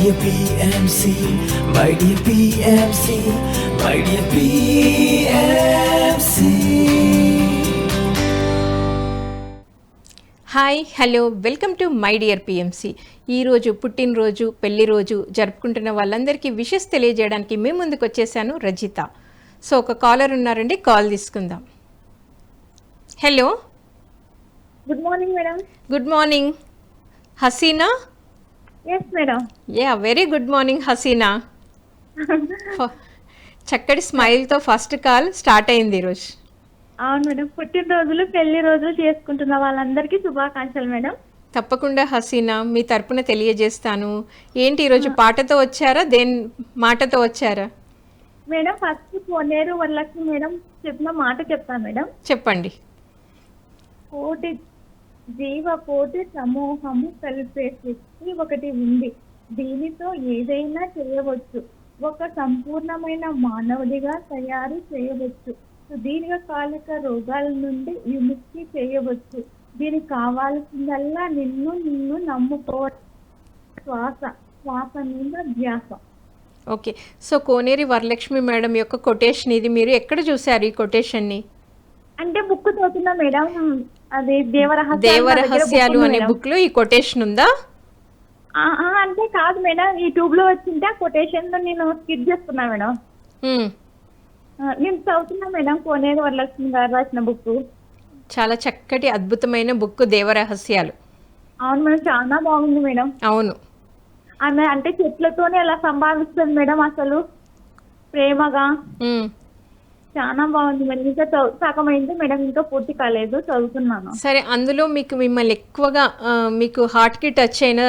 dear PMC, my dear PMC, my dear PMC. Hi hello welcome to my dear PMC. ఈరోజు పుట్టినరోజు పెళ్లి రోజు జరుపుకుంటున్న వాళ్ళందరికీ విషెస్ తెలియజేయడానికి మేము ముందుకు వచ్చేసాను రజిత. సో ఒక కాలర్ ఉన్నారండి, కాల్ తీసుకుందాం. Hello, good morning madam. Good morning Haseena. Yes madam. Ya, very good morning Haseena. చక్కటి స్మైల్తో ఫస్ట్ కాల్ స్టార్ట్ అయింది ఈరోజు. అవును మేడం, పుట్టినరోజులు పెళ్లి రోజులు చేసుకుంటున్న వాళ్ళందరికీ శుభాకాంక్షలు మేడం. తప్పకుండా హసీనా, మీ తరపున తెలియజేస్తాను. ఏంటి ఈరోజు పాటతో వచ్చారా, మాటతో వచ్చారా? మేడం ఫస్ట్ కోనేరు వరలక్ష్మి మేడం చెప్పిన మాట చెప్తాను మేడం. చెప్పండి. కోటి కోటి సమూహము కలిపే శక్తి ఒకటి ఉంది, దీనితో ఏదైనా చేయవచ్చు, ఒక సంపూర్ణమైన మానవుడిగా తయారు చేయవచ్చు, సుదీర్ఘకాలిక రోగాల నుండి విముక్తి చేయవచ్చు, దీనికి కావాల్సిందల్లా నిన్ను నమ్ముకోవడం, శ్వాస మీద ధ్యాస. ఓకే, సో కోనేరి వరలక్ష్మి మేడం యొక్క కొటేషన్ ఇది. మీరు ఎక్కడ చూసారు ఈ కొటేషన్ని? అంటే బుక్ చదువుతున్నా మేడం, అది దేవరహస్యాలు అనే బుక్ లో ఈ కొటేషన్ ఉందా? అంటే కాదు మేడం, యూట్యూబ్ లో వచ్చింటే ఆ కొటేషన్ నేను స్కిప్ చేస్తున్నా మేడం. నేను చదువుతున్నా మేడం, కోనేరు వరలక్ష్మి గారు రాసిన బుక్. చాలా చక్కటి అద్భుతమైన బుక్ దేవరహస్యాలు. అవును మేడం, చాలా బాగుంది మేడం. అవును, ఆమె అంటే చెట్లతోనే ఎలా సంభావిస్తుంది మేడం, అసలు ప్రేమగా. చాలా బాగుంది మేడం. ఇంకా సగం అయింది మేడం, ఇంకా పూర్తి కాలేదు, చదువుతున్నాను. సరే, అందులో మిమ్మల్ని ఎక్కువగా మీకు హార్ట్ కి టచ్ అయిన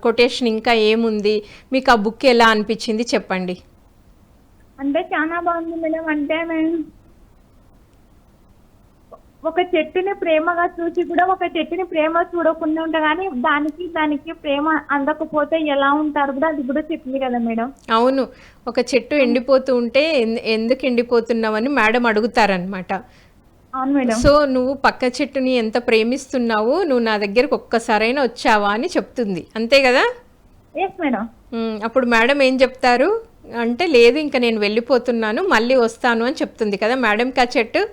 కొటేషన్ ఇంకా ఏముంది? మీకు ఆ బుక్ ఎలా అనిపించింది చెప్పండి. అంటే చాలా బాగుంది మేడం. అంటే మేము ఒక చెట్టుని ప్రేమగా చూసి కూడా ఒక చెట్టుని ప్రేమ చూడకుండా ఉంటా, కానీ దానికి ప్రేమ అందకపోతే ఎలా ఉంటారు కూడా అది కూడా చెప్పింది కదా మేడం. అవును, ఒక చెట్టు ఎండిపోతూ ఉంటే ఎందుకు ఎండిపోతున్నావని మేడం అడుగుతారనమాట. అవును మేడం. సో నువ్వు పక్క చెట్టుని ఎంత ప్రేమిస్తున్నావు, నువ్వు నా దగ్గరకు ఒక్కసారైనా వచ్చావా అని చెప్తుంది, అంతే కదా? Yes madam. అప్పుడు మేడం ఏం చెప్తారు అంటే, లేదు ఇంకా నేను వెళ్ళిపోతున్నాను, మళ్ళీ వస్తాను అని చెప్తుంది కదా మేడంకి ఆ చెట్టు.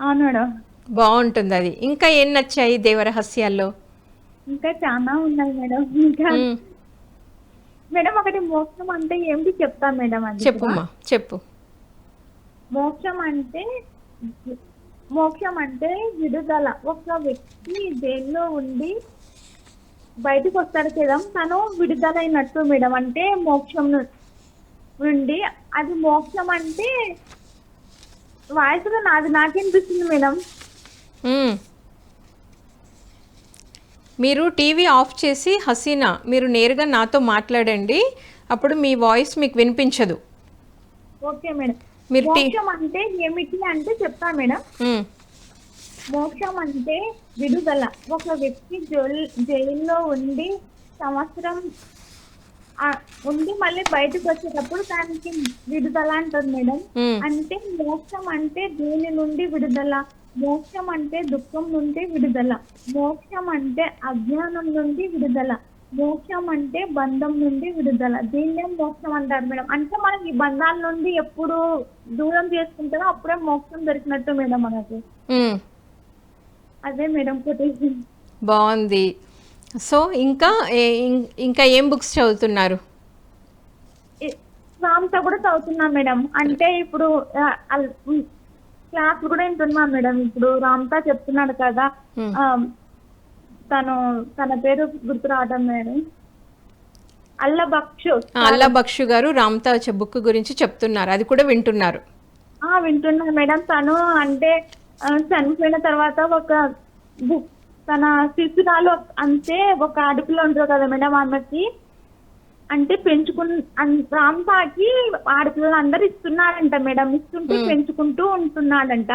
అవును మేడం. బాగుంటుంది అది. ఇంకా ఏం నచ్చాయి దేవరహస్యాల్లో? ఇంకా చాలా ఉన్నాయి మేడం. ఇంకా మేడం ఒకటి మోక్షం అంటే ఏమిటి చెప్తాను మేడం. అది చెప్పుమ్మా, చెప్పు. మోక్షం అంటే విడుదల. ఒక వ్యక్తి జైల్లో ఉండి బయటకు వస్తాడు కదా, తను విడుదల అయినట్టు మేడం. అంటే మోక్షం నుండి, అది మోక్షం అంటే వాయిస్గా నాకేనిపిస్తుంది మేడం. మీరు టీవీ ఆఫ్ చేసి హసీనా మీరు నేరుగా నాతో మాట్లాడండి, అప్పుడు మీ వాయిస్ మీకు వినిపించదు. Okay madam. మీరు మోక్షం అంటే ఏమిటి అంటే చెప్తా మేడం. మోక్షం అంటే విడుదల. ఒక వ్యక్తి జైల్లో ఉండి సంవత్సరం ఉండి మళ్ళీ బయటకు వచ్చేటప్పుడు దానికి విడుదల అంటారు మేడం. అంటే మోక్షం అంటే దేని నుండి విడుదల? మోక్షం అంటే దుఃఖం నుండి విడుదల, మోక్షం అంటే అజ్ఞానం నుండి విడుదల, మోక్షం అంటే బంధం నుండి విడుదల. దీన్నే మోక్షం అంటారు మేడం. అంటే మనకి ఈ బంధాల నుండి ఎప్పుడు దూరం చేసుకుంటారో అప్పుడే మోక్షం దొరికినట్టు మేడం మనకు. అదే మేడం కొటేషన్. బాగుంది. సో ఇంకా ఏం బుక్స్ చదువుతున్నారు? రామ్తా కూడా చదువుతున్నా మేడం. అంటే ఇప్పుడు క్లాస్ కూడా వింటున్నా మేడం. ఇప్పుడు రామ్తా చెప్తున్నాడు కదా, తన పేరు గుర్తు రావడం మేడం. అల్లా బక్షు గారు రామ్తా బుక్ గురించి చెప్తున్నారు, అది కూడా వింటున్నారు? వింటున్నా మేడం. తను అంటే చనిపోయిన తర్వాత ఒక బుక్, తన శిశురాలు అంటే ఒక అడుపులో ఉంటారు కదా మేడం, ఆమెకి అంటే రామ్తాకి ఆడపిల్లలు అందరు ఇస్తున్నాడంట మేడం. ఇస్తుంటే పెంచుకుంటూ ఉంటున్నాడంట.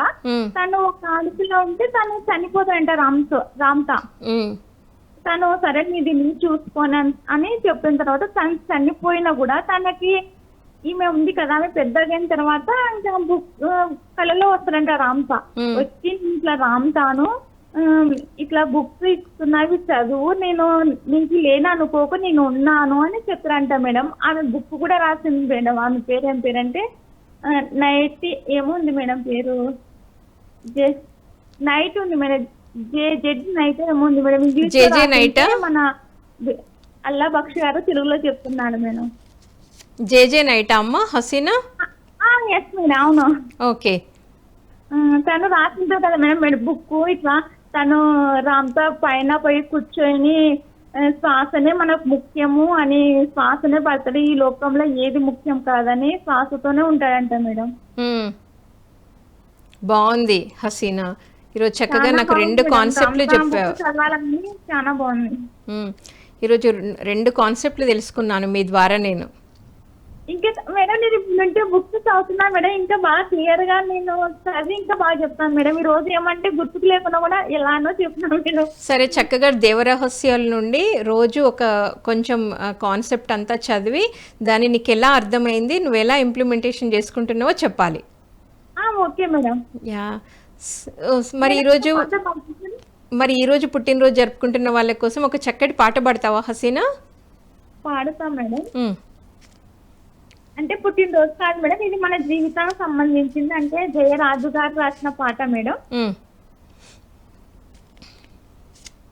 తను ఒక ఆడపిల్ల ఉంటే తను చనిపోతాడంట రామ్తా. తను సరే నీది నీ చూసుకోను అని చెప్పిన తర్వాత తను చనిపోయినా కూడా తనకి ఈమె ఉంది కదా, ఆమె పెద్దగా అయిన తర్వాత ఇంకా కళలో వస్తాడంట రామ్తా. వచ్చి ఇంట్లో రామ్తాను ఇట్లా బుక్స్ ఇస్తున్నవి చదువు, నేను నీకు లేను అనుకోకు, నేను ఉన్నాను అని చెప్పారంట మేడం. ఆమె బుక్ కూడా రాసింది మేడం. ఆమె పేరు ఏం పేరంటే నైట్ ఏమో ఉంది మేడం పేరు, నైట్ ఉంది మేడం, జెడ్ నైట్ ఏమో ఉంది మేడం. జేజే నైట్ మన అల్లా బక్ష గారు తెలుగులో చెప్తున్నాడు మేడం. జేజే నైట్ అమ్మ హసీనా? ఎస్ మేడం, అవును. ఓకే. తను రాసింటారు కదా మేడం బుక్. ఇట్లా తను రామ్తో పైన పోయి కూర్చొని శ్వాసనే మనకు ముఖ్యము అని, శ్వాసనే పడతాడు, ఈ లోకంలో ఏది ముఖ్యం కాదని శ్వాసతోనే ఉంటాడంట మేడం. బాగుంది హసీనా, ఈరోజు చక్కగా నాకు 2 కాన్సెప్ట్లు చెప్పావు. చదవాలని చాలా బాగుంది. ఈరోజు 2 కాన్సెప్ట్లు తెలుసుకున్నాను మీ ద్వారా నేను. ఇంకా మేడం నేను వింటే బుక్స్ చదువుతున్నా మేడం, ఇంకా బాగా క్లియర్ గా నేను చదివి ఇంకా బాగా చెప్తాను మేడం. ఈ రోజు ఏమంటే గుర్తుకు లేకుండా కూడా ఎలానో చెప్తున్నాను మేడం. సరే, చక్కగా దేవరహస్యాల నుండి రోజు ఒక కొంచెం కాన్సెప్ట్ అంతా చదివి దాన్ని నీకు ఎలా అర్థమైంది, నువ్వు ఎలా ఇంప్లిమెంటేషన్ చేసుకుంటున్నావో చెప్పాలి. Okay madam. యా. మరి ఈరోజు పుట్టినరోజు జరుపుకుంటున్న వాళ్ళ కోసం ఒక చక్కటి పాట పాడతావా హసీనా? పాడతా మేడం. అంటే పుట్టినరోజు కాదు మేడం, ఇది మన జీవితానికి సంబంధించింది. అంటే జయరాజు గారు రాసిన పాట మేడం.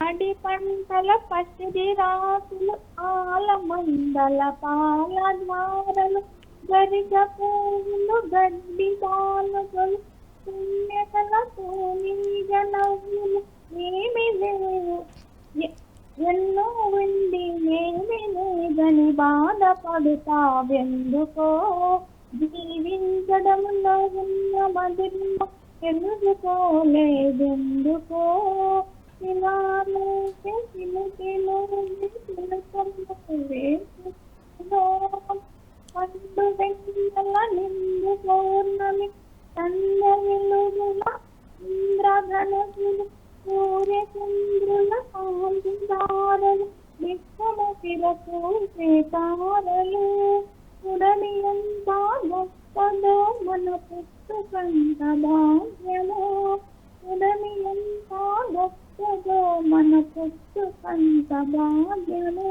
అడి పంటల పసిడి రాసులు, ఆల మందల పాల ద్వారలు, గరిగ పూలు గడ్డి బాలుగలు, పుణ్యతలతో నీగ నవ్వులు, ఏమి లేవు ఎన్నో ఉండి ఏమి లేదని బాధపడుతావెందుకో, జీవించడంలో ఉన్న మధురిమ తెలుసుకోలేదెందుకో, ఇలా పండు వెన్నెల నిండు పౌర్ణమి, చంద్ర వెలుగుల ఇంద్రధనసులు, సూర్య చంద్రుల కాంతిదారలు, విశ్వముఖిల పూసే తారలు, ఉడని ఎంత గొప్పదో మన పుట్టుకంత భాగ్యము, ఉడని ఎంత గొప్పదో మన పుట్టుకంత భాగ్యము,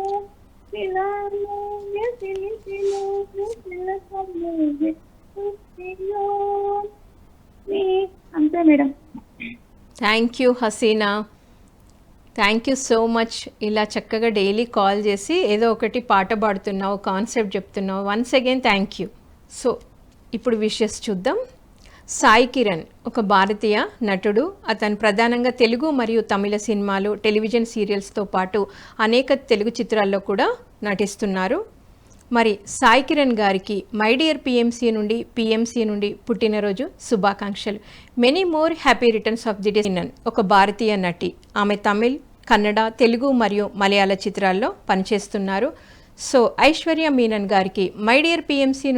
అంతే madam. Thank you Haseena, thank you so much. ఇలా చక్కగా డైలీ కాల్ చేసి ఏదో ఒకటి పాట పాడుతున్నావు, కాన్సెప్ట్ చెప్తున్నావు. Once again thank you. So ఇప్పుడు విషెస్ చూద్దాం. సాయి కిరణ్ ఒక భారతీయ నటుడు. అతను ప్రధానంగా తెలుగు మరియు తమిళ సినిమాలు, టెలివిజన్ సీరియల్స్తో పాటు అనేక తెలుగు చిత్రాల్లో కూడా నటిస్తున్నారు. మరి సాయి కిరణ్ గారికి మై డియర్ పిఎంసి నుండి పుట్టినరోజు శుభాకాంక్షలు. Many more happy returns of the day. ఒక భారతీయ నటి. ఆమె తమిళ్, కన్నడ, తెలుగు మరియు మలయాళ చిత్రాల్లో పనిచేస్తున్నారు. సో ఐశ్వర్య మీనన్ గారికి మై డియర్ పిఎంసి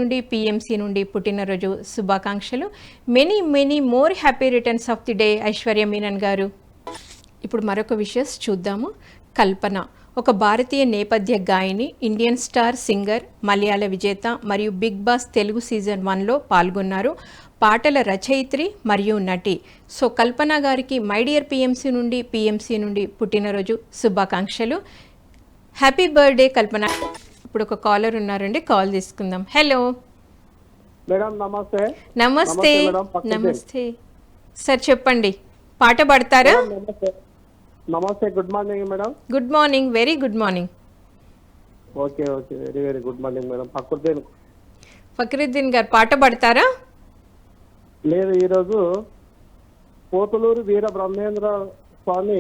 నుండి పుట్టినరోజు శుభాకాంక్షలు. Many more happy returns of the day Aishwarya Menon garu. ఇప్పుడు మరొక విషయం చూద్దాము. కల్పన ఒక భారతీయ నేపథ్య గాయని, ఇండియన్ స్టార్ సింగర్, మలయాళ విజేత మరియు బిగ్ బాస్ తెలుగు సీజన్ 1లో పాల్గొన్నారు. పాటల రచయిత్రి మరియు నటి. సో కల్పన గారికి మై డియర్ పిఎంసి నుండి పుట్టినరోజు శుభాకాంక్షలు. హ్యాపీ బర్త్డే కల్పన. ఇప్పుడు ఒక కాలర్ ఉన్నారండి, కాల్ తీసుకుందాం. హలో మేడం, నమస్తే. నమస్తే నమస్తే సార్, చెప్పండి, పాట పాడతారా? నమస్తే, good morning madam. Good morning, very good morning. Okay okay, very very good morning madam. Fakruddin garu పాట పాడతారా? లేదు, ఈరోజు పోతులూరు వీర బ్రహ్మేంద్ర స్వామి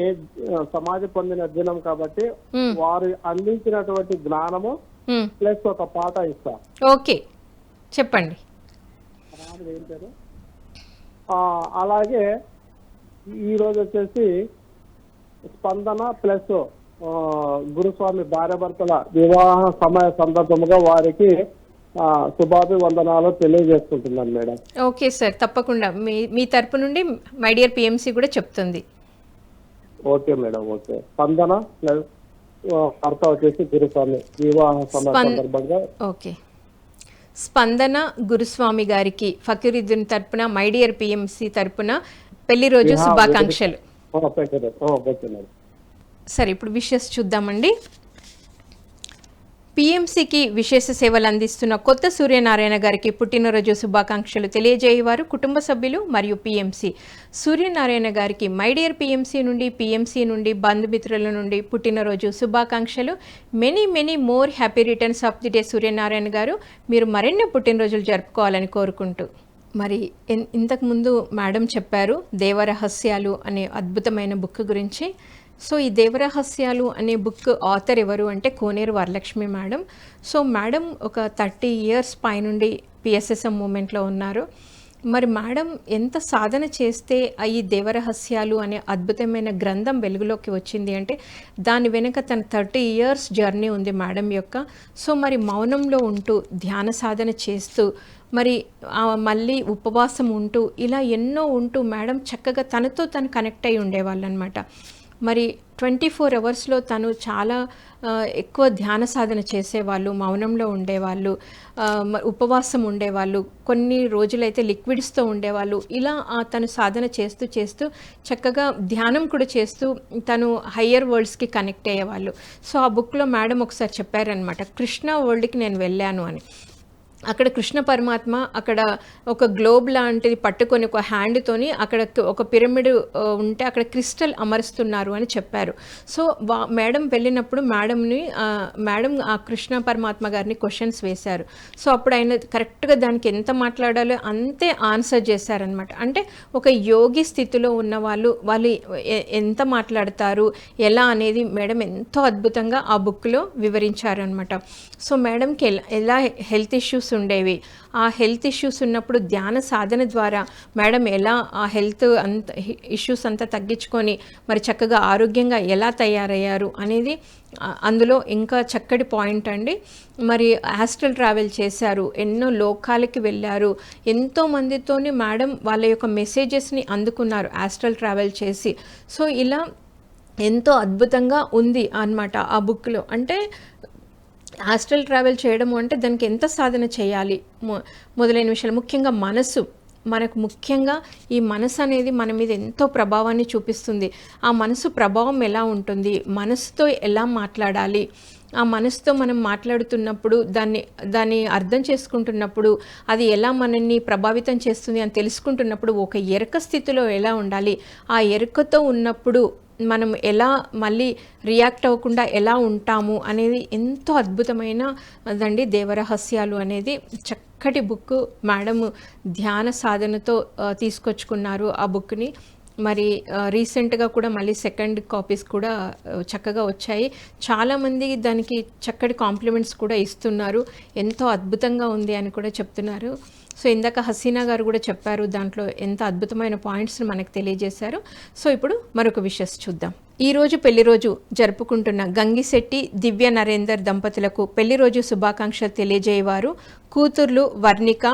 సమాధి పొందిన దినం కాబట్టి వారు అందించినటువంటి జ్ఞానము ప్లస్ ఒక పాట ఇస్తా. ఓకే, చెప్పండి. అలాగే ఈరోజు వచ్చేసి స్పందన ప్లస్ గురుస్వామి భార్యాభర్తల వివాహ సమయ సందర్భముగా వారికి శుభాభివందనాలు తెలియజేసుకుంటున్నాను మేడం. ఓకే సార్, తప్పకుండా మీ తరపు నుండి మై డియర్ పిఎంసి కూడా చెప్తుంది. Okay madam, okay. స్పందన ప్లస్ భర్త వచ్చేసి గురుస్వామి వివాహ సమయ సందర్భంగా. ఓకే, స్పందన గురుస్వామి గారికి ఫకీరుద్దీన్ తరపున, మై డియర్ పిఎంసి తరపున పెళ్లి రోజు శుభాకాంక్షలు. పెట్టండి. పెట్టండి. సరే, ఇప్పుడు విషెస్ చూద్దామండి. పిఎంసికి విశేష సేవలు అందిస్తున్న కొత్త సూర్యనారాయణ గారికి పుట్టినరోజు శుభాకాంక్షలు తెలియజేయవారు కుటుంబ సభ్యులు మరియు పిఎంసి. సూర్యనారాయణ గారికి మై డియర్ పిఎంసి నుండి బంధుమిత్రుల నుండి పుట్టినరోజు శుభాకాంక్షలు. Many many more happy returns of the day Suryanarayana గారు. మీరు మరిన్ని పుట్టినరోజులు జరుపుకోవాలని కోరుకుంటూ. మరి ఇంతకుముందు మేడం చెప్పారు దేవరహస్యాలు అనే అద్భుతమైన బుక్ గురించి. సో ఈ దేవరహస్యాలు అనే బుక్ ఆథర్ ఎవరు అంటే కోనేరు వరలక్ష్మి మేడం. సో మేడం ఒక 30 years పైనుండి పిఎస్ఎస్ఎం మూమెంట్లో ఉన్నారు. మరి మేడం ఎంత సాధన చేస్తే ఈ దేవరహస్యాలు అనే అద్భుతమైన గ్రంథం వెలుగులోకి వచ్చింది అంటే దాని వెనుక తన 30 years జర్నీ ఉంది మేడం యొక్క. సో మరి మౌనంలో ఉంటూ ధ్యాన సాధన చేస్తూ మరి మళ్ళీ ఉపవాసం ఉంటూ ఇలా ఎన్నో ఉంటూ మేడం చక్కగా తనతో తను కనెక్ట్ అయి ఉండేవాళ్ళు అనమాట. మరి 24 hours తను చాలా ఎక్కువ ధ్యాన సాధన చేసేవాళ్ళు, మౌనంలో ఉండేవాళ్ళు, ఉపవాసం ఉండేవాళ్ళు, కొన్ని రోజులైతే లిక్విడ్స్తో ఉండేవాళ్ళు. ఇలా తను సాధన చేస్తూ చేస్తూ చక్కగా ధ్యానం కూడా చేస్తూ తను హయ్యర్ వరల్డ్స్కి కనెక్ట్ అయ్యేవాళ్ళు. సో ఆ బుక్లో మేడం ఒకసారి చెప్పారనమాట, కృష్ణ వరల్డ్కి నేను వెళ్ళాను అని. అక్కడ కృష్ణ పరమాత్మ అక్కడ ఒక గ్లోబ్ లాంటిది పట్టుకొని ఒక హ్యాండ్తోని అక్కడ ఒక పిరమిడ్ ఉంటే అక్కడ క్రిస్టల్ అమరుస్తున్నారు అని చెప్పారు. సో మేడం వెళ్ళినప్పుడు మేడం ఆ కృష్ణ పరమాత్మ గారిని క్వశ్చన్స్ వేశారు. సో అప్పుడు ఆయన కరెక్ట్గా దానికి ఎంత మాట్లాడాలో అంతే ఆన్సర్ చేశారనమాట. అంటే ఒక యోగి స్థితిలో ఉన్న వాళ్ళు ఎంత మాట్లాడతారు ఎలా అనేది మేడం ఎంతో అద్భుతంగా ఆ బుక్లో వివరించారనమాట. సో మేడంకి ఎలా హెల్త్ ఇష్యూస్ ఉండేవి, ఆ హెల్త్ ఇష్యూస్ ఉన్నప్పుడు ధ్యాన సాధన ద్వారా మేడం ఎలా ఆ హెల్త్ ఇష్యూస్ అంతా తగ్గించుకొని మరి చక్కగా ఆరోగ్యంగా ఎలా తయారయ్యారు అనేది అందులో ఇంకా చక్కటి పాయింట్ అండి. మరి ఆస్ట్రల్ ట్రావెల్ చేశారు, ఎన్నో లోకాలకి వెళ్ళారు, ఎంతో మందితోని మేడం వాళ్ళ యొక్క మెసేజెస్ని అందుకున్నారు ఆస్ట్రల్ ట్రావెల్ చేసి. సో ఇలా ఎంతో అద్భుతంగా ఉంది అన్నమాట ఆ బుక్లో. అంటే ఆస్ట్రల్ ట్రావెల్ చేయడము అంటే దానికి ఎంత సాధన చేయాలి మొదలైన విషయాలు, ముఖ్యంగా మనకు ముఖ్యంగా ఈ మనసు అనేది మన మీద ఎంతో ప్రభావాన్ని చూపిస్తుంది. ఆ మనసు ప్రభావం ఎలా ఉంటుంది, మనసుతో ఎలా మాట్లాడాలి, ఆ మనసుతో మనం మాట్లాడుతున్నప్పుడు దాన్ని అర్థం చేసుకుంటున్నప్పుడు అది ఎలా మనల్ని ప్రభావితం చేస్తుంది అని తెలుసుకుంటున్నప్పుడు ఒక ఎరుక స్థితిలో ఎలా ఉండాలి, ఆ ఎరుకతో ఉన్నప్పుడు మనం ఎలా మళ్ళీ రియాక్ట్ అవ్వకుండా ఎలా ఉంటాము అనేది ఎంతో అద్భుతమైన దండి దేవరహస్యాలు అనేది. చక్కటి బుక్ మేడం ధ్యాన సాధనతో తీసుకొచ్చుకున్నారు ఆ బుక్ని. మరి రీసెంట్గా కూడా మళ్ళీ 2nd కాపీస్ కూడా చక్కగా వచ్చాయి. చాలామంది దానికి చక్కటి కాంప్లిమెంట్స్ కూడా ఇస్తున్నారు, ఎంతో అద్భుతంగా ఉంది అని కూడా చెప్తున్నారు. సో ఇందాక హసీనా గారు కూడా చెప్పారు, దాంట్లో ఎంత అద్భుతమైన పాయింట్స్ని మనకు తెలియజేశారు. సో ఇప్పుడు మరొక విషయం చూద్దాం. ఈరోజు పెళ్లి రోజు జరుపుకుంటున్న గంగిశెట్టి దివ్య నరేందర్ దంపతులకు పెళ్లి రోజు శుభాకాంక్షలు తెలియజేయవారు కూతుర్లు వర్ణిక,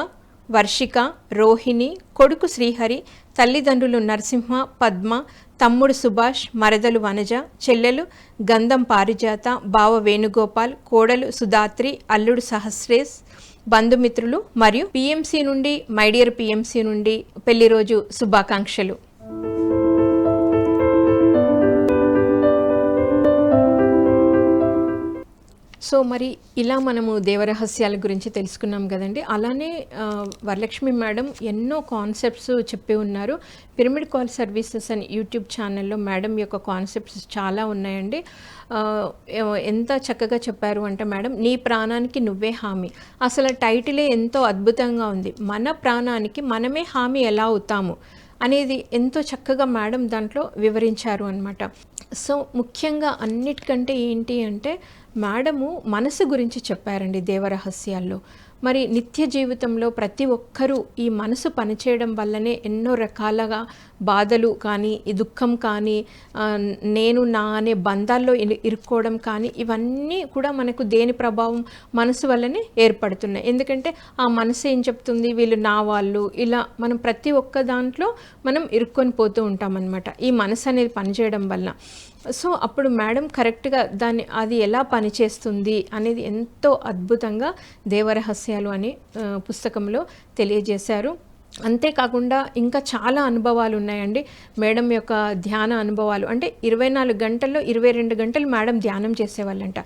వర్షిక, రోహిణి, కొడుకు శ్రీహరి, తల్లిదండ్రులు నరసింహ, పద్మ, తమ్ముడు సుభాష్, మరదలు వనజ, చెల్లెలు గంధం పారిజాత, బావ వేణుగోపాల్, కోడలు సుధాత్రి, అల్లుడు సహస్రేష్, బంధుమిత్రులు మరియు పిఎంసి నుండి మై డియర్ పిఎంసి నుండి పెళ్లి రోజు శుభాకాంక్షలు. సో మరి ఇలా మనము దేవరహస్యాల గురించి తెలుసుకున్నాం కదండి. అలానే వరలక్ష్మి మేడం ఎన్నో కాన్సెప్ట్స్ చెప్పి ఉన్నారు. పిరమిడ్ కాల్ సర్వీసెస్ అని యూట్యూబ్ ఛానల్లో మేడం యొక్క కాన్సెప్ట్స్ చాలా ఉన్నాయండి. ఎంత చక్కగా చెప్పారు అంటే మేడం, నీ ప్రాణానికి నువ్వే హామీ. అసలు టైటిలే ఎంతో అద్భుతంగా ఉంది. మన ప్రాణానికి మనమే హామీ ఎలా అవుతాము అనేది ఎంతో చక్కగా మేడం దాంట్లో వివరించారు అన్నమాట. సో ముఖ్యంగా అన్నిటికంటే ఏంటి అంటే మేడము మనసు గురించి చెప్పారండి దేవరహస్యాల్లో. మరి నిత్య జీవితంలో ప్రతి ఒక్కరూ ఈ మనసు పనిచేయడం వల్లనే ఎన్నో రకాలుగా బాధలు కానీ, ఈ దుఃఖం కానీ, నేను నా అనే బంధాల్లో ఇరుక్కోవడం కానీ, ఇవన్నీ కూడా మనకు దేని ప్రభావం మనసు వల్లనే ఏర్పడుతున్నాయి. ఎందుకంటే ఆ మనసు ఏం చెప్తుంది, వీళ్ళు నా వాళ్ళు, ఇలా మనం ప్రతి ఒక్క దాంట్లో మనం ఇరుక్కొని పోతూ ఉంటామన్నమాట ఈ మనసు అనేది పనిచేయడం వల్ల. సో అప్పుడు మేడం కరెక్ట్గా అది ఎలా పనిచేస్తుంది అనేది ఎంతో అద్భుతంగా దేవరహస్యాలు అనే పుస్తకంలో తెలియజేశారు. అంతేకాకుండా ఇంకా చాలా అనుభవాలు ఉన్నాయండి మేడం యొక్క ధ్యాన అనుభవాలు. అంటే 24 గంటల్లో 22 గంటలు మేడం ధ్యానం చేసేవాళ్ళంట.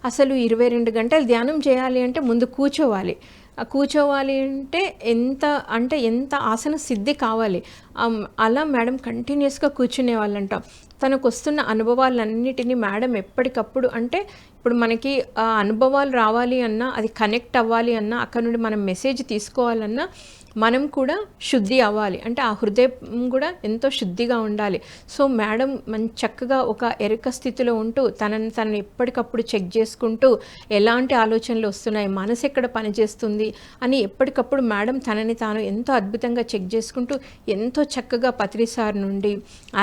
అసలు 22 గంటలు ధ్యానం చేయాలి అంటే ముందు కూర్చోవాలి. కూర్చోవాలి అంటే ఎంత ఆసన సిద్ధి కావాలి. అలా మేడం కంటిన్యూస్గా కూర్చునే వాళ్ళంట. తనకు వస్తున్న అనుభవాలన్నిటినీ మేడం ఎప్పటికప్పుడు, అంటే ఇప్పుడు మనకి ఆ అనుభవాలు రావాలి అన్నా, అది కనెక్ట్ అవ్వాలి అన్నా, అక్కడ నుండి మనం మెసేజ్ తీసుకోవాలన్నా మనం కూడా శుద్ధి అవ్వాలి. అంటే ఆ హృదయం కూడా ఎంతో శుద్ధిగా ఉండాలి. సో మేడం చక్కగా ఒక ఎరుక స్థితిలో ఉంటూ తనని ఎప్పటికప్పుడు చెక్ చేసుకుంటూ ఎలాంటి ఆలోచనలు వస్తున్నాయి, మనసు ఎక్కడ పనిచేస్తుంది అని ఎప్పటికప్పుడు మేడం తనని తాను ఎంతో అద్భుతంగా చెక్ చేసుకుంటూ ఎంతో చక్కగా పత్రి సార్ నుండి,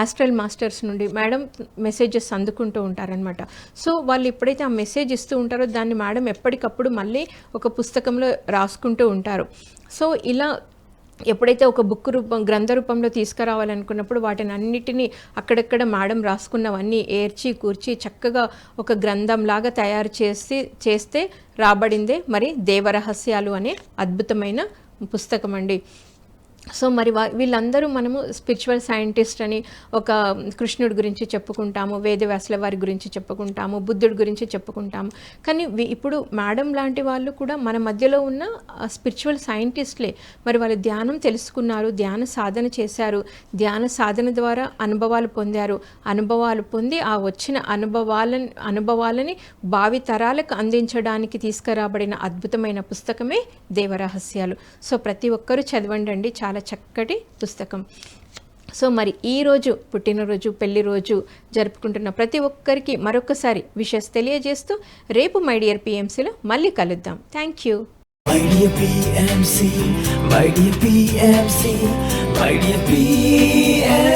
ఆస్ట్రల్ మాస్టర్స్ నుండి మేడం మెసేజెస్ అందుకుంటూ ఉంటారనమాట. సో వాళ్ళు ఎప్పుడైతే ఆ మెసేజ్ ఇస్తూ ఉంటారో దాన్ని మేడం ఎప్పటికప్పుడు మళ్ళీ ఒక పుస్తకంలో రాసుకుంటూ ఉంటారు. సో ఇలా ఎప్పుడైతే ఒక బుక్ గ్రంథ రూపంలో తీసుకురావాలనుకున్నప్పుడు వాటిని అన్నిటినీ అక్కడక్కడ మేడం రాసుకున్నవన్నీ ఏర్చి కూర్చి చక్కగా ఒక గ్రంథంలాగా తయారు చేస్తే రాబడిందే మరి దేవరహస్యాలు అనే అద్భుతమైన పుస్తకం అండి. సో మరి వీళ్ళందరూ మనము స్పిరిచువల్ సైంటిస్ట్ అని ఒక కృష్ణుడి గురించి చెప్పుకుంటాము, వేదవ్యాసుల వారి గురించి చెప్పుకుంటాము, బుద్ధుడి గురించి చెప్పుకుంటాము. కానీ ఇప్పుడు మేడం లాంటి వాళ్ళు కూడా మన మధ్యలో ఉన్న స్పిరిచువల్ సైంటిస్ట్లే. మరి వాళ్ళు ధ్యానం తెలుసుకున్నారు, ధ్యాన సాధన చేశారు, ధ్యాన సాధన ద్వారా అనుభవాలు పొందారు, అనుభవాలు పొంది ఆ వచ్చిన అనుభవాలని భావి తరాలకు అందించడానికి తీసుకురాబడిన అద్భుతమైన పుస్తకమే దేవరహస్యాలు. సో ప్రతి ఒక్కరూ చదవండి, చాలా చక్కటి పుస్తకం. సో మరి ఈరోజు పుట్టినరోజు, పెళ్లి రోజు జరుపుకుంటున్న ప్రతి ఒక్కరికి మరొకసారి విషెస్ తెలియజేస్తూ రేపు మై డియర్ పిఎంసీలో మళ్ళీ కలుద్దాం. Thank you. My dear PMC, my dear PMC, my dear PMC.